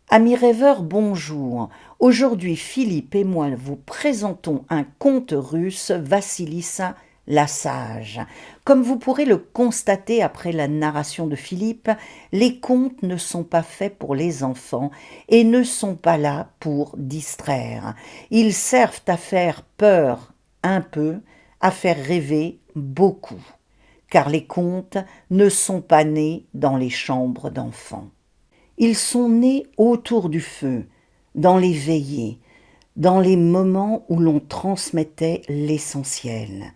Amis rêveurs, bonjour. Aujourd'hui, Philippe et moi vous présentons un conte russe, Vassilissa la sage. Comme vous pourrez le constater après la narration de Philippe, les contes ne sont pas faits pour les enfants et ne sont pas là pour distraire. Ils servent à faire peur un peu, à faire rêver beaucoup, car les contes ne sont pas nés dans les chambres d'enfants. Ils sont nés autour du feu, dans les veillées, dans les moments où l'on transmettait l'essentiel.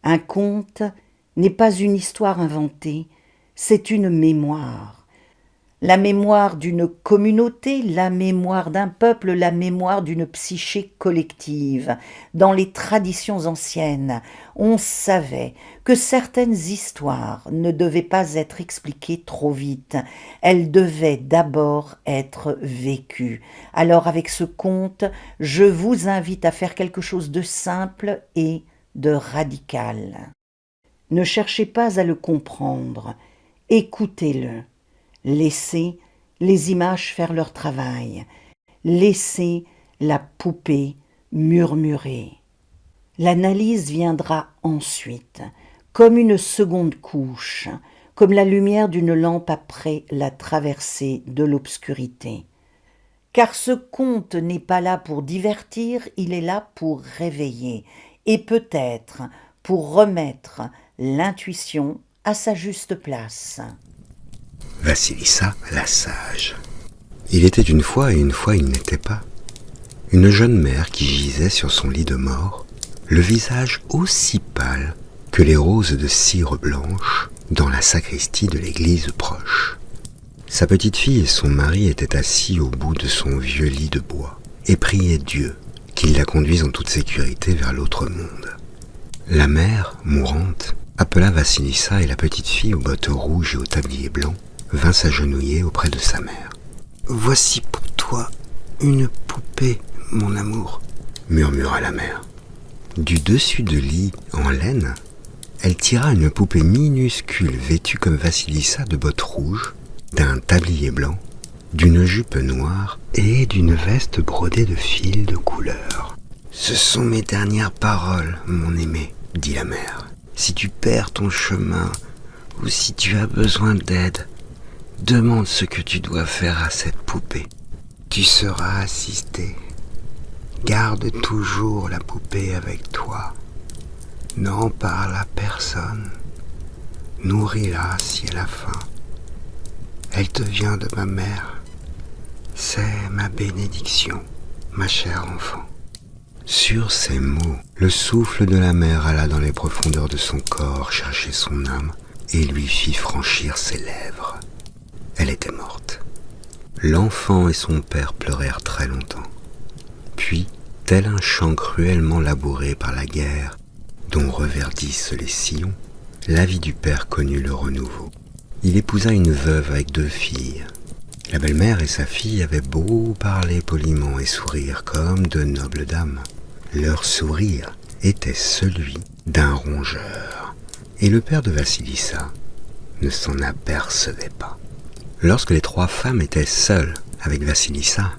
Un conte n'est pas une histoire inventée, c'est une mémoire. La mémoire d'une communauté, la mémoire d'un peuple, la mémoire d'une psyché collective. Dans les traditions anciennes, on savait que certaines histoires ne devaient pas être expliquées trop vite, elles devaient d'abord être vécues. Alors avec ce conte, je vous invite à faire quelque chose de simple et de radical. Ne cherchez pas à le comprendre, écoutez-le. Laissez les images faire leur travail. Laissez la poupée murmurer. L'analyse viendra ensuite, comme une seconde couche, comme la lumière d'une lampe après la traversée de l'obscurité. Car ce conte n'est pas là pour divertir, il est là pour réveiller, et peut-être pour remettre l'intuition à sa juste place. Vassilissa la sage. Il était une fois et une fois il n'était pas. Une jeune mère qui gisait sur son lit de mort, le visage aussi pâle que les roses de cire blanche dans la sacristie de l'église proche. Sa petite fille et son mari étaient assis au bout de son vieux lit de bois et priaient Dieu qu'il la conduise en toute sécurité vers l'autre monde. La mère, mourante, appela Vassilissa et la petite fille aux bottes rouges et au tablier blanc vint s'agenouiller auprès de sa mère. « Voici pour toi une poupée, mon amour, » murmura la mère. Du dessus de lit en laine, elle tira une poupée minuscule vêtue comme Vassilissa de bottes rouges, d'un tablier blanc, d'une jupe noire et d'une veste brodée de fils de couleur. « Ce sont mes dernières paroles, mon aimé, » dit la mère. « Si tu perds ton chemin ou si tu as besoin d'aide, demande ce que tu dois faire à cette poupée. Tu seras assisté. Garde toujours la poupée avec toi. N'en parle à personne. Nourris-la si elle a faim. Elle te vient de ma mère. C'est ma bénédiction, ma chère enfant. » Sur ces mots, le souffle de la mère alla dans les profondeurs de son corps chercher son âme et lui fit franchir ses lèvres. Elle était morte. L'enfant et son père pleurèrent très longtemps. Puis, tel un champ cruellement labouré par la guerre, dont reverdissent les sillons, la vie du père connut le renouveau. Il épousa une veuve avec 2 filles. La belle-mère et sa fille avaient beau parler poliment et sourire comme de nobles dames. Leur sourire était celui d'un rongeur, et le père de Vassilissa ne s'en apercevait pas. Lorsque les 3 femmes étaient seules avec Vassilissa,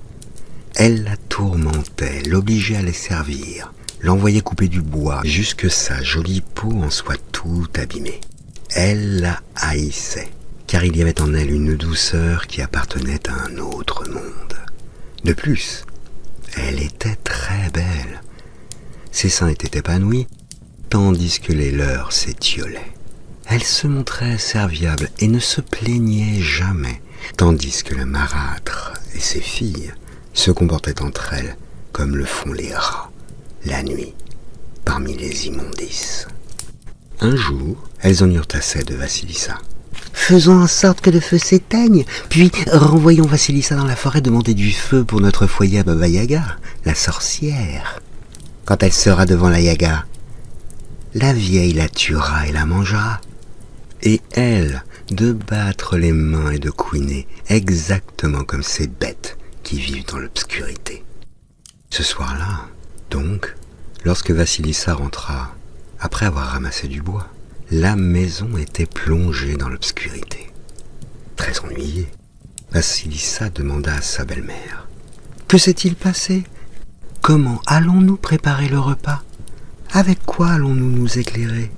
elle la tourmentait, l'obligeait à les servir, l'envoyait couper du bois jusque sa jolie peau en soit tout abîmée. Elle la haïssait, car il y avait en elle une douceur qui appartenait à un autre monde. De plus, elle était très belle. Ses seins étaient épanouis, tandis que les leurs s'étiolaient. Elle se montrait serviable et ne se plaignait jamais, tandis que la marâtre et ses filles se comportaient entre elles comme le font les rats, la nuit, parmi les immondices. Un jour, elles en eurent assez de Vassilissa. « Faisons en sorte que le feu s'éteigne, puis renvoyons Vassilissa dans la forêt demander du feu pour notre foyer à Baba Yaga, la sorcière. Quand elle sera devant la Yaga, la vieille la tuera et la mangera. Et elle, de battre les mains et de couiner, exactement comme ces bêtes qui vivent dans l'obscurité. » Ce soir-là, donc, lorsque Vassilissa rentra, après avoir ramassé du bois, la maison était plongée dans l'obscurité. Très ennuyée, Vassilissa demanda à sa belle-mère. « Que s'est-il passé? Comment allons-nous préparer le repas? Avec quoi allons-nous nous éclairer ?»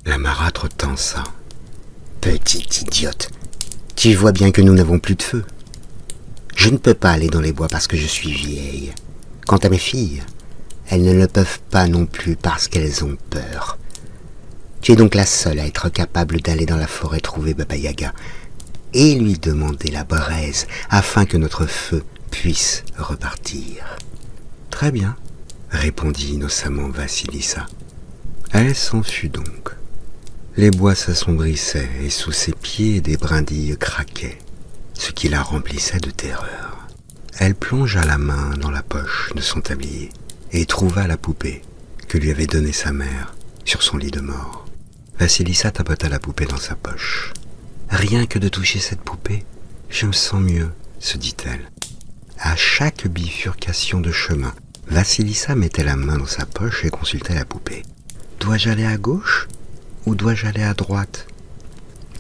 La marâtre tança. « Petite idiote, tu vois bien que nous n'avons plus de feu. Je ne peux pas aller dans les bois parce que je suis vieille. Quant à mes filles, elles ne le peuvent pas non plus parce qu'elles ont peur. Tu es donc la seule à être capable d'aller dans la forêt trouver Baba Yaga et lui demander la braise afin que notre feu puisse repartir. »« Très bien, » répondit innocemment Vassilissa. Elle s'en fut donc. Les bois s'assombrissaient et sous ses pieds des brindilles craquaient, ce qui la remplissait de terreur. Elle plongea la main dans la poche de son tablier et trouva la poupée que lui avait donnée sa mère sur son lit de mort. Vassilissa tapota la poupée dans sa poche. « Rien que de toucher cette poupée, je me sens mieux, » se dit-elle. À chaque bifurcation de chemin, Vassilissa mettait la main dans sa poche et consultait la poupée. « Dois-je aller à gauche ou dois-je aller à droite ?»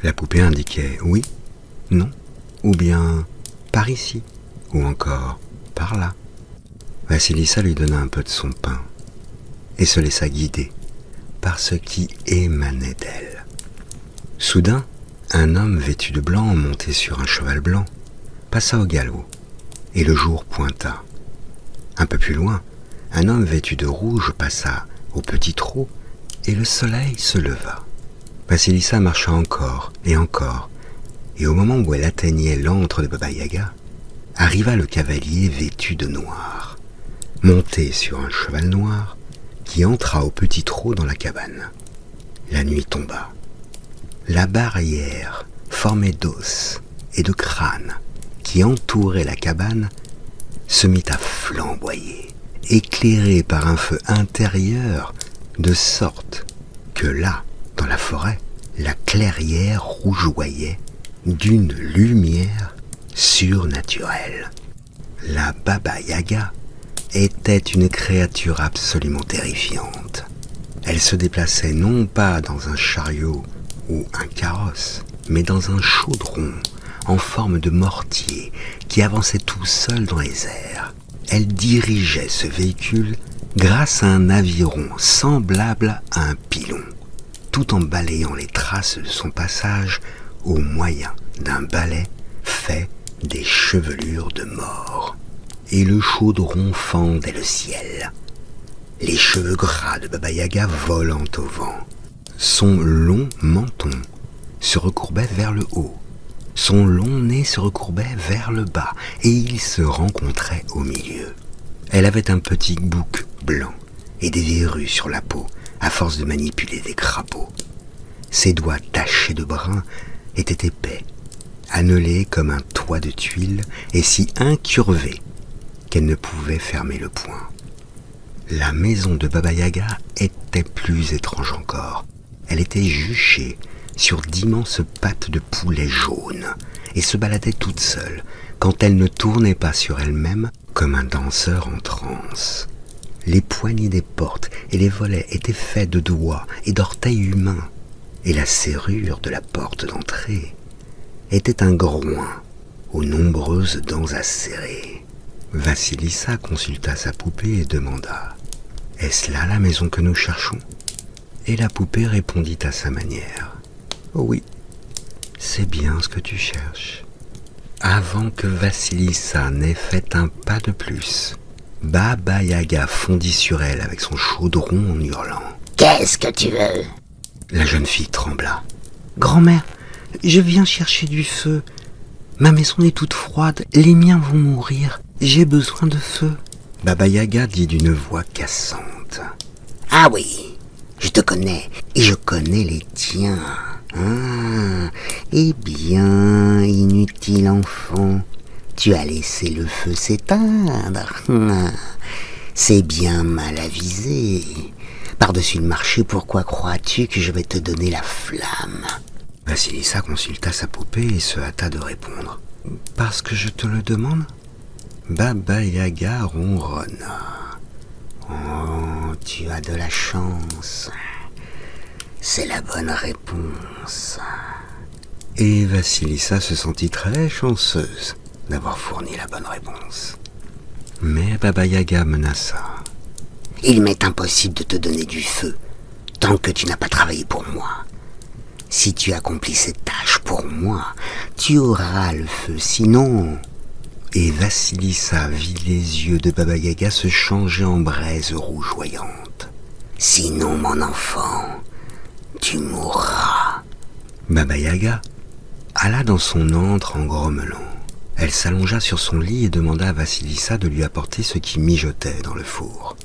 La poupée indiquait « oui »,« non » ou bien « par ici » ou encore « par là ». Vassilissa lui donna un peu de son pain et se laissa guider par ce qui émanait d'elle. Soudain, un homme vêtu de blanc, monté sur un cheval blanc, passa au galop, et le jour pointa. Un peu plus loin, un homme vêtu de rouge passa au petit trot, et le soleil se leva. Vassilissa marcha encore, et au moment où elle atteignait l'antre de Baba Yaga, arriva le cavalier vêtu de noir, monté sur un cheval noir, qui entra au petit trot dans la cabane. La nuit tomba. La barrière, formée d'os et de crânes, qui entourait la cabane, se mit à flamboyer, éclairée par un feu intérieur, de sorte que là, dans la forêt, la clairière rougeoyait d'une lumière surnaturelle. La Baba Yaga était une créature absolument terrifiante. Elle se déplaçait non pas dans un chariot ou un carrosse, mais dans un chaudron en forme de mortier qui avançait tout seul dans les airs. Elle dirigeait ce véhicule grâce à un aviron semblable à un pilon, tout en balayant les traces de son passage au moyen d'un balai fait des chevelures de mort. Et le chaudron fendait le ciel, les cheveux gras de Baba Yaga volant au vent. Son long menton se recourbait vers le haut, son long nez se recourbait vers le bas, et ils se rencontraient au milieu. Elle avait un petit bouc blanc et des verrues sur la peau, à force de manipuler des crapauds. Ses doigts tachés de brun étaient épais, annelés comme un toit de tuiles, et si incurvés qu'elle ne pouvait fermer le poing. La maison de Baba Yaga était plus étrange encore. Elle était juchée sur d'immenses pattes de poulet jaunes et se baladait toute seule quand elle ne tournait pas sur elle-même comme un danseur en transe. Les poignées des portes et les volets étaient faits de doigts et d'orteils humains, et la serrure de la porte d'entrée était un groin aux nombreuses dents acérées. Vassilissa consulta sa poupée et demanda « Est-ce là la maison que nous cherchons ?» Et la poupée répondit à sa manière « Oui, c'est bien ce que tu cherches. » Avant que Vassilissa n'ait fait un pas de plus, Baba Yaga fondit sur elle avec son chaudron en hurlant « Qu'est-ce que tu veux ?» La jeune fille trembla. « Grand-mère, je viens chercher du feu. Ma maison est toute froide, les miens vont mourir. J'ai besoin de feu. » Baba Yaga dit d'une voix cassante. « Ah oui, je te connais et je connais les tiens. Ah, eh bien, inutile enfant, tu as laissé le feu s'éteindre. C'est bien mal avisé. Par-dessus le marché, pourquoi crois-tu que je vais te donner la flamme ?» Vassilissa consulta sa poupée et se hâta de répondre. « Parce que je te le demande ?» Baba Yaga ronronna. « Oh, tu as de la chance. C'est la bonne réponse. » Et Vassilissa se sentit très chanceuse d'avoir fourni la bonne réponse. Mais Baba Yaga menaça. « Il m'est impossible de te donner du feu tant que tu n'as pas travaillé pour moi. Si tu accomplis cette tâche pour moi, tu auras le feu, sinon... » Et Vassilissa vit les yeux de Baba Yaga se changer en braise rougeoyante. « Sinon, mon enfant, tu mourras. » Baba Yaga alla dans son antre en grommelant. Elle s'allongea sur son lit et demanda à Vassilissa de lui apporter ce qui mijotait dans le four.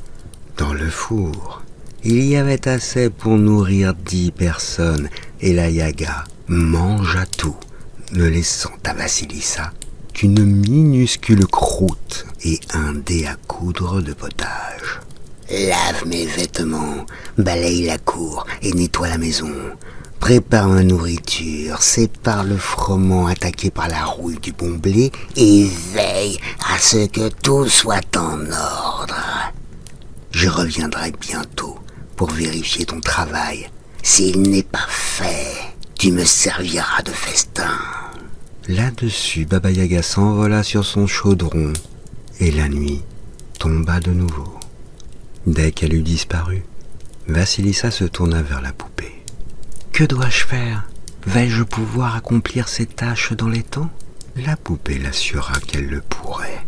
Dans le four, il y avait assez pour nourrir 10 personnes, et la Yaga mangea tout, ne laissant à Vassilissa qu'une minuscule croûte et un dé à coudre de potage. « Lave mes vêtements, balaye la cour et nettoie la maison. Prépare ma nourriture, sépare le froment attaqué par la rouille du bon blé et veille à ce que tout soit en ordre. Je reviendrai bientôt pour vérifier ton travail. S'il n'est pas fait, tu me serviras de festin. » Là-dessus, Baba Yaga s'envola sur son chaudron et la nuit tomba de nouveau. Dès qu'elle eut disparu, Vassilissa se tourna vers la poupée. « Que dois-je faire ? Vais-je pouvoir accomplir ces tâches dans les temps ?» La poupée l'assura qu'elle le pourrait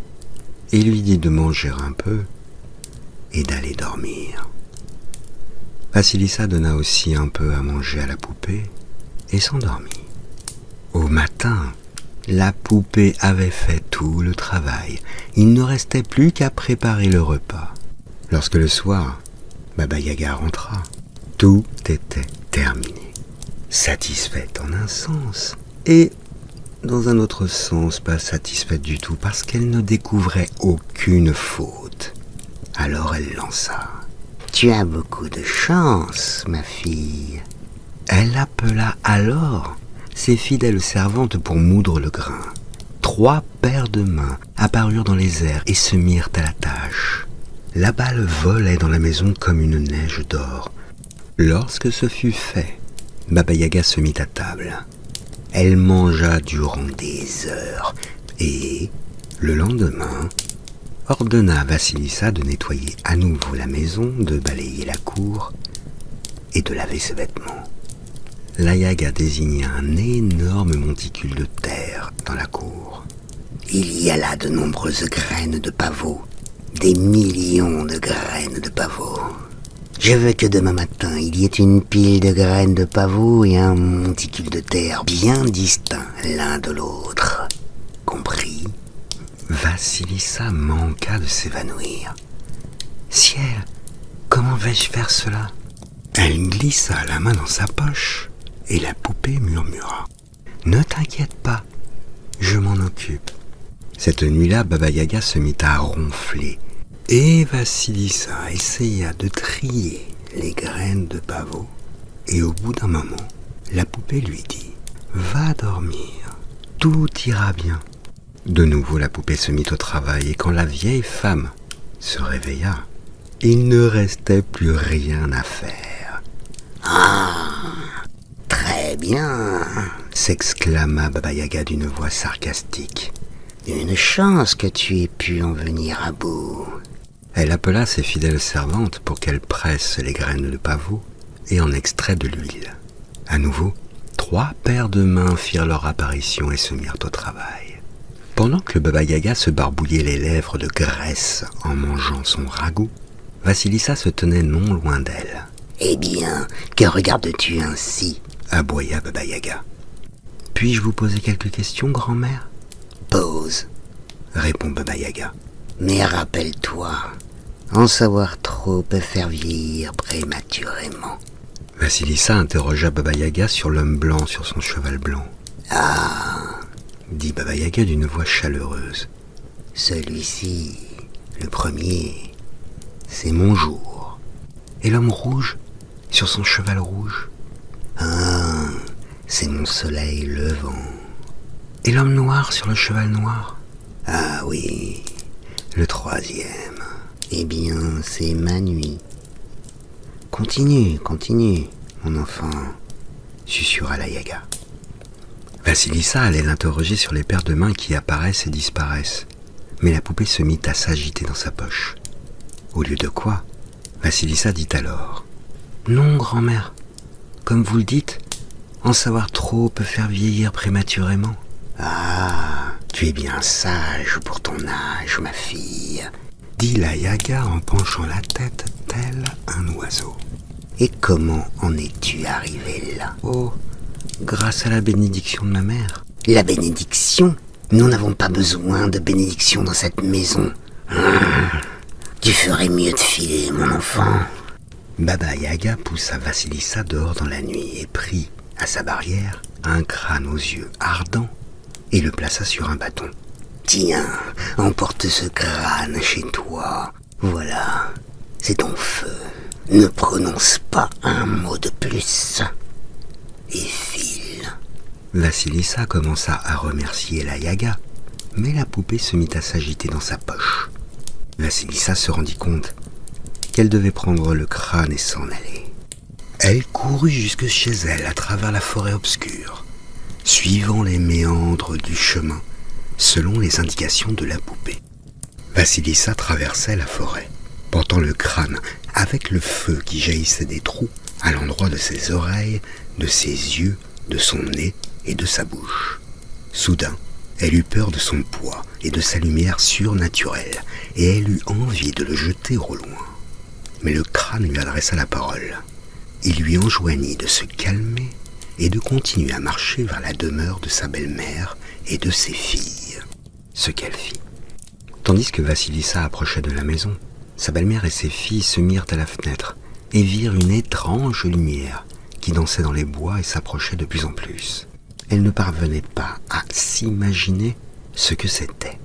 et lui dit de manger un peu et d'aller dormir. Vassilissa donna aussi un peu à manger à la poupée et s'endormit. Au matin, la poupée avait fait tout le travail. Il ne restait plus qu'à préparer le repas. Lorsque le soir, Baba Yaga rentra, tout était terminé. Satisfaite en un sens et dans un autre sens pas satisfaite du tout parce qu'elle ne découvrait aucune faute. Alors elle lança. « Tu as beaucoup de chance, ma fille. » Elle appela alors ses fidèles servantes pour moudre le grain. 3 paires de mains apparurent dans les airs et se mirent à la tâche. La balle volait dans la maison comme une neige d'or. Lorsque ce fut fait, Baba Yaga se mit à table. Elle mangea durant des heures et, le lendemain, ordonna à Vassilissa de nettoyer à nouveau la maison, de balayer la cour et de laver ses vêtements. La Yaga désigna un énorme monticule de terre dans la cour. « Il y a là de nombreuses graines de pavot, des millions de graines de pavot. Je veux que demain matin, il y ait une pile de graines de pavot et un monticule de terre bien distincts l'un de l'autre. Compris ?» Vassilissa manqua de s'évanouir. « Ciel, comment vais-je faire cela ?» Elle glissa la main dans sa poche et la poupée murmura. « Ne t'inquiète pas, je m'en occupe. » Cette nuit-là, Baba Yaga se mit à ronfler et Vassilissa essaya de trier les graines de pavot. Et au bout d'un moment, la poupée lui dit « Va dormir, tout ira bien. » De nouveau, la poupée se mit au travail et quand la vieille femme se réveilla, il ne restait plus rien à faire. « Ah, très bien !» s'exclama Baba Yaga d'une voix sarcastique. « Une chance que tu aies pu en venir à bout. » Elle appela ses fidèles servantes pour qu'elles pressent les graines de pavot et en extraient de l'huile. À nouveau, 3 paires de mains firent leur apparition et se mirent au travail. Pendant que Baba Yaga se barbouillait les lèvres de graisse en mangeant son ragoût, Vassilissa se tenait non loin d'elle. « Eh bien, que regardes-tu ainsi ?» aboya Baba Yaga. « Puis-je vous poser quelques questions, grand-mère ?»« Pose, » répond Baba Yaga. « Mais rappelle-toi, en savoir trop peut faire vieillir prématurément. » Vassilissa interrogea Baba Yaga sur l'homme blanc sur son cheval blanc. « Ah !» dit Baba Yaga d'une voix chaleureuse. « Celui-ci, le premier, c'est mon jour. » Et l'homme rouge sur son cheval rouge? Ah, c'est mon soleil levant. Et l'homme noir sur le cheval noir? Ah oui, le troisième. Eh bien, c'est ma nuit. Continue, continue, mon enfant, susurra la Yaga. Vassilissa allait l'interroger sur les paires de mains qui apparaissent et disparaissent, mais la poupée se mit à s'agiter dans sa poche. Au lieu de quoi, Vassilissa dit alors : « Non, grand-mère, comme vous le dites, en savoir trop peut faire vieillir prématurément. » « Ah, tu es bien sage pour ton âge, ma fille, » dit la Yaga en penchant la tête tel un oiseau. « Et comment en es-tu arrivé là ?»« Oh, grâce à la bénédiction de ma mère. » »« La bénédiction ? Nous n'avons pas besoin de bénédiction dans cette maison. Tu ferais mieux de filer, mon enfant. » Baba Yaga poussa Vassilissa dehors dans la nuit et prit, à sa barrière, un crâne aux yeux ardents et le plaça sur un bâton. « Tiens, emporte ce crâne chez toi. Voilà, c'est ton feu. Ne prononce pas un mot de plus. Et file. » Vassilissa commença à remercier la Yaga, mais la poupée se mit à s'agiter dans sa poche. Vassilissa se rendit compte qu'elle devait prendre le crâne et s'en aller. Elle courut jusque chez elle à travers la forêt obscure, suivant les méandres du chemin selon les indications de la poupée. Vassilissa traversait la forêt, portant le crâne avec le feu qui jaillissait des trous à l'endroit de ses oreilles, de ses yeux, de son nez et de sa bouche. Soudain, elle eut peur de son poids et de sa lumière surnaturelle, et elle eut envie de le jeter au loin. Mais le crâne lui adressa la parole. Il lui enjoignit de se calmer et de continuer à marcher vers la demeure de sa belle-mère et de ses filles. Ce qu'elle fit. Tandis que Vassilissa approchait de la maison, sa belle-mère et ses filles se mirent à la fenêtre et virent une étrange lumière qui dansait dans les bois et s'approchait de plus en plus. Elles ne parvenaient pas à s'imaginer ce que c'était.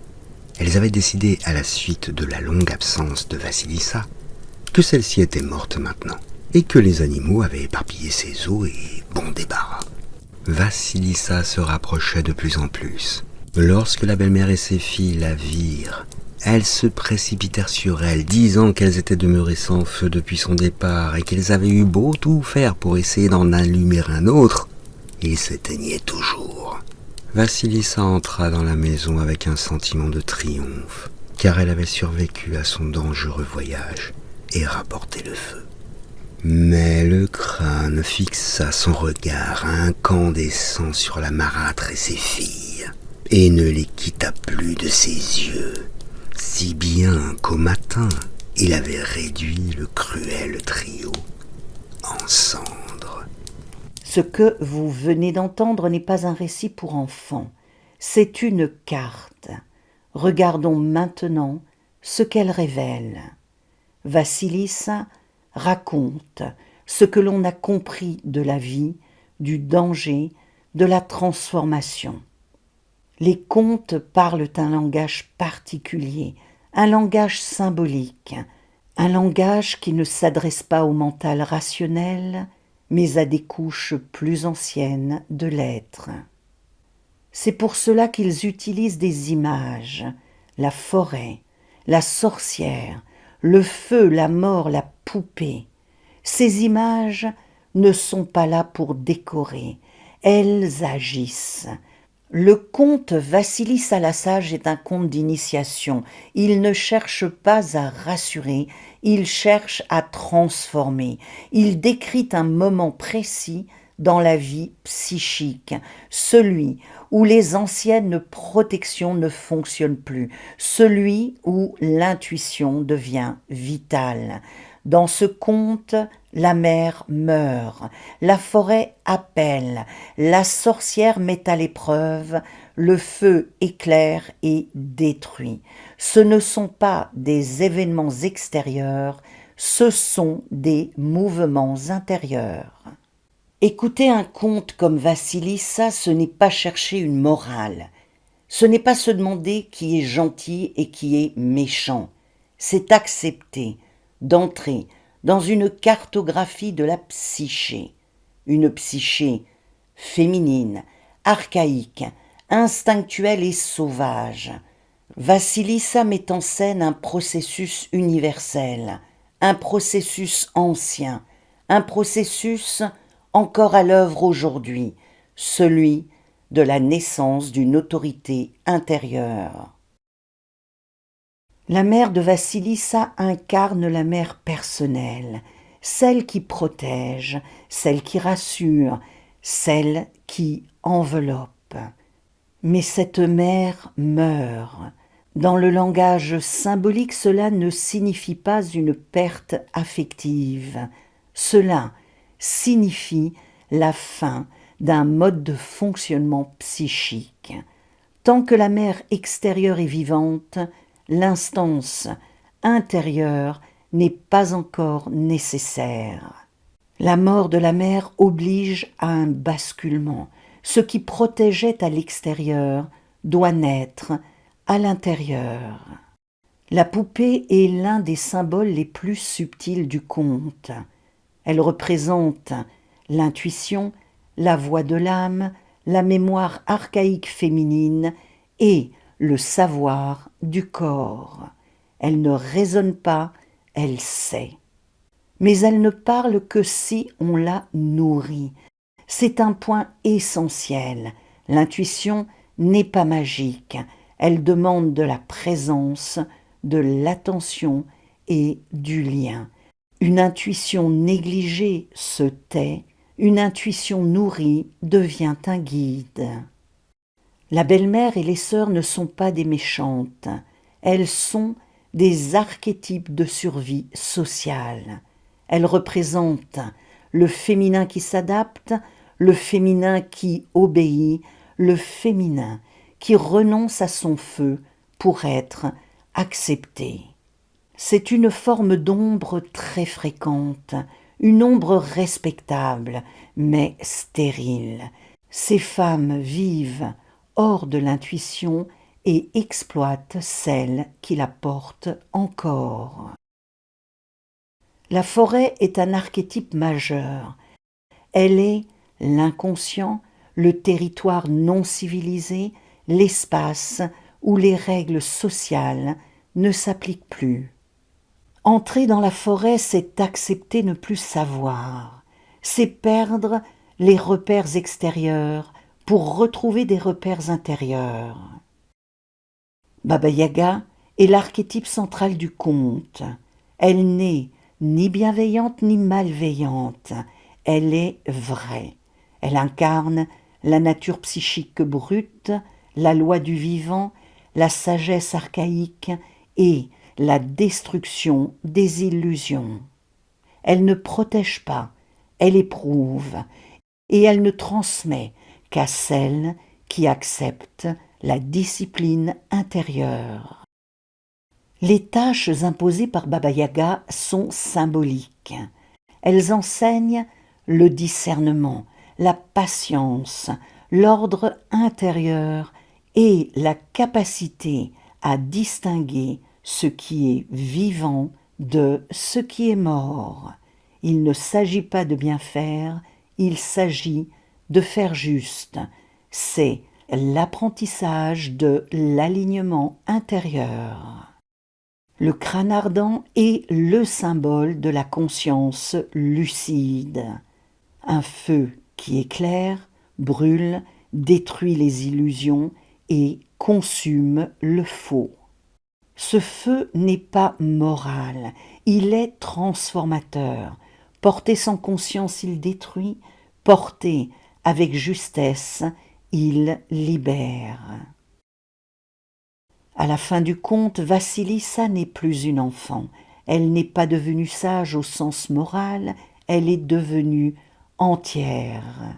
Elles avaient décidé, à la suite de la longue absence de Vassilissa, que celle-ci était morte maintenant, et que les animaux avaient éparpillé ses os et bon débarras. Vassilissa se rapprochait de plus en plus. Lorsque la belle-mère et ses filles la virent, elles se précipitèrent sur elle, disant qu'elles étaient demeurées sans feu depuis son départ et qu'elles avaient eu beau tout faire pour essayer d'en allumer un autre, il s'éteignait toujours. Vassilissa entra dans la maison avec un sentiment de triomphe, car elle avait survécu à son dangereux voyage et rapporté le feu. Mais le crâne fixa son regard incandescent sur la marâtre et ses filles, et ne les quitta plus de ses yeux, si bien qu'au matin, il avait réduit le cruel trio en cendres. Ce que vous venez d'entendre n'est pas un récit pour enfants, c'est une carte. Regardons maintenant ce qu'elle révèle. Vassilissa raconte ce que l'on a compris de la vie, du danger, de la transformation. Les contes parlent un langage particulier, un langage symbolique, un langage qui ne s'adresse pas au mental rationnel, mais à des couches plus anciennes de l'être. C'est pour cela qu'ils utilisent des images, la forêt, la sorcière, le feu, la mort, la poupée. Ces images ne sont pas là pour décorer, elles agissent. Le conte Vassilissa la sage est un conte d'initiation. Il ne cherche pas à rassurer, il cherche à transformer. Il décrit un moment précis dans la vie psychique, celui où les anciennes protections ne fonctionnent plus, celui où l'intuition devient vitale. Dans ce conte, la mer meurt, la forêt appelle, la sorcière met à l'épreuve, le feu éclaire et détruit. Ce ne sont pas des événements extérieurs, ce sont des mouvements intérieurs. Écouter un conte comme Vassilissa, ce n'est pas chercher une morale. Ce n'est pas se demander qui est gentil et qui est méchant. C'est accepter d'entrer dans une cartographie de la psyché. Une psyché féminine, archaïque, instinctuelle et sauvage. Vassilissa met en scène un processus universel, un processus ancien, un processus encore à l'œuvre aujourd'hui, celui de la naissance d'une autorité intérieure. La mère de Vassilissa incarne la mère personnelle, celle qui protège, celle qui rassure, celle qui enveloppe. Mais cette mère meurt. Dans le langage symbolique, cela ne signifie pas une perte affective. Cela signifie la fin d'un mode de fonctionnement psychique. Tant que la mère extérieure est vivante, l'instance intérieure n'est pas encore nécessaire. La mort de la mère oblige à un basculement. Ce qui protégeait à l'extérieur doit naître à l'intérieur. La poupée est l'un des symboles les plus subtils du conte. Elle représente l'intuition, la voix de l'âme, la mémoire archaïque féminine et le savoir du corps. Elle ne raisonne pas, elle sait. Mais elle ne parle que si on la nourrit. C'est un point essentiel. L'intuition n'est pas magique. Elle demande de la présence, de l'attention et du lien. Une intuition négligée se tait, une intuition nourrie devient un guide. La belle-mère et les sœurs ne sont pas des méchantes, elles sont des archétypes de survie sociale. Elles représentent le féminin qui s'adapte, le féminin qui obéit, le féminin qui renonce à son feu pour être accepté. C'est une forme d'ombre très fréquente, une ombre respectable, mais stérile. Ces femmes vivent hors de l'intuition et exploitent celle qui la porte encore. La forêt est un archétype majeur. Elle est l'inconscient, le territoire non civilisé, l'espace où les règles sociales ne s'appliquent plus. Entrer dans la forêt, c'est accepter ne plus savoir, c'est perdre les repères extérieurs pour retrouver des repères intérieurs. Baba Yaga est l'archétype central du conte. Elle n'est ni bienveillante ni malveillante, elle est vraie. Elle incarne la nature psychique brute, la loi du vivant, la sagesse archaïque et la destruction des illusions. Elle ne protège pas, elle éprouve, et elle ne transmet qu'à celle qui accepte la discipline intérieure. Les tâches imposées par Baba Yaga sont symboliques. Elles enseignent le discernement, la patience, l'ordre intérieur et la capacité à distinguer ce qui est vivant de ce qui est mort. Il ne s'agit pas de bien faire, il s'agit de faire juste. C'est l'apprentissage de l'alignement intérieur. Le crâne ardent est le symbole de la conscience lucide. Un feu qui éclaire, brûle, détruit les illusions et consume le faux. Ce feu n'est pas moral, il est transformateur. Porté sans conscience, il détruit, porté avec justesse, il libère. À la fin du conte, Vassilissa n'est plus une enfant. Elle n'est pas devenue sage au sens moral, elle est devenue entière.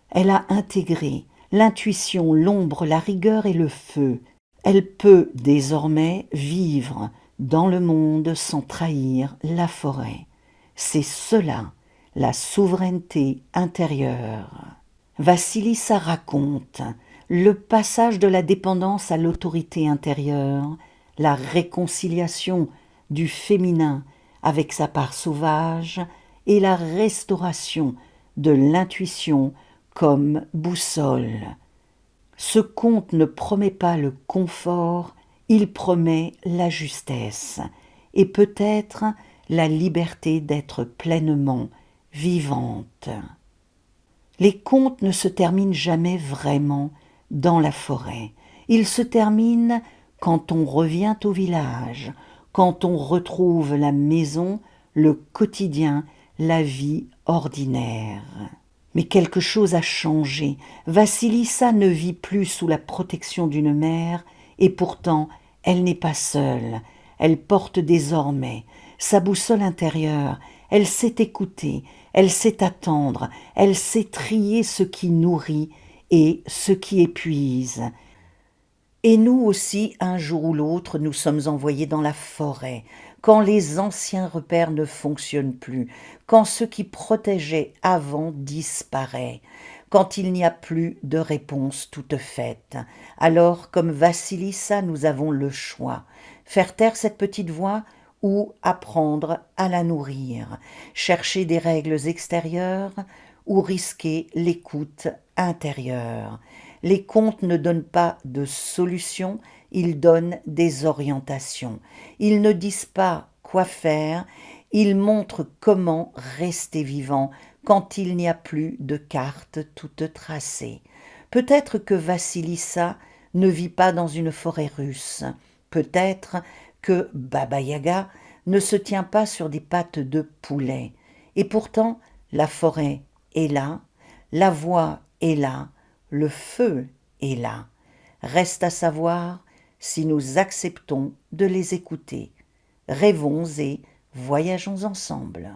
Elle a intégré l'intuition, l'ombre, la rigueur et le feu. Elle peut désormais vivre dans le monde sans trahir la forêt. C'est cela, la souveraineté intérieure. Vassilissa raconte le passage de la dépendance à l'autorité intérieure, la réconciliation du féminin avec sa part sauvage et la restauration de l'intuition comme boussole. Ce conte ne promet pas le confort, il promet la justesse et peut-être la liberté d'être pleinement vivante. Les contes ne se terminent jamais vraiment dans la forêt. Ils se terminent quand on revient au village, quand on retrouve la maison, le quotidien, la vie ordinaire. Mais quelque chose a changé. Vassilissa ne vit plus sous la protection d'une mère, et pourtant elle n'est pas seule. Elle porte désormais sa boussole intérieure. Elle sait écouter, elle sait attendre, elle sait trier ce qui nourrit et ce qui épuise. Et nous aussi, un jour ou l'autre, nous sommes envoyés dans la forêt, quand les anciens repères ne fonctionnent plus, quand ce qui protégeait avant disparaît, quand il n'y a plus de réponse toute faite. Alors, comme Vassilissa, nous avons le choix. Faire taire cette petite voix ou apprendre à la nourrir, chercher des règles extérieures ou risquer l'écoute intérieure. Les contes ne donnent pas de solutions, ils donnent des orientations. Ils ne disent pas quoi faire, ils montrent comment rester vivant quand il n'y a plus de carte toute tracée. Peut-être que Vassilissa ne vit pas dans une forêt russe, peut-être que Baba Yaga ne se tient pas sur des pattes de poulet. Et pourtant, la forêt est là, la voix est là, le feu est là. Reste à savoir si nous acceptons de les écouter. Rêvons et voyageons ensemble.